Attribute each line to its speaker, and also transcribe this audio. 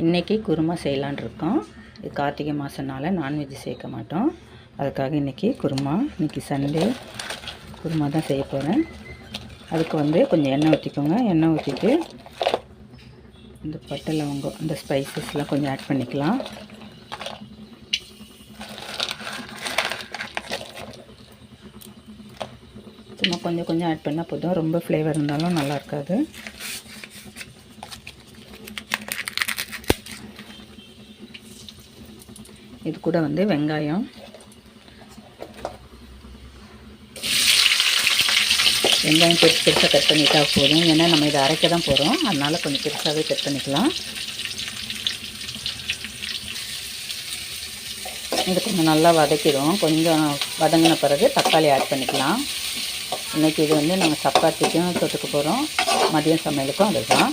Speaker 1: இன்றைக்கி குருமா செய்யலான் இருக்கோம். இது கார்த்திகை மாதம்னால நான்வெஜ் சேர்க்க மாட்டோம். அதுக்காக இன்றைக்கி குருமா, இன்றைக்கி சண்டே குருமா தான் செய்ய போகிறேன். அதுக்கு கொஞ்சம் எண்ணெய் ஊற்றிக்கோங்க. எண்ணெய் ஊற்றிட்டு இந்த பட்டை லவங்கம் அந்த ஸ்பைசஸ்லாம் கொஞ்சம் ஆட் பண்ணிக்கலாம். சும்மா கொஞ்சம் கொஞ்சம் ஆட் பண்ணால் போதும். ரொம்ப ஃப்ளேவர் இருந்தாலும் நல்லா இருக்காது. இது கூட வெங்காயம் பெருசு பெருசாக கட் பண்ணிட்டா போதும். ஏன்னா நம்ம இதை அரைக்க தான் போகிறோம், அதனால் கொஞ்சம் பெருசாகவே கட் பண்ணிக்கலாம். இது கொஞ்சம் நல்லா வதக்கிடும். கொஞ்சம் வதங்கின பிறகு தக்காளி ஆட் பண்ணிக்கலாம். இன்றைக்கி இது நாங்கள் சப்பாத்திக்கும் தொட்டுக்க போகிறோம். மதியம் சமையலுக்கும் அதுதான்.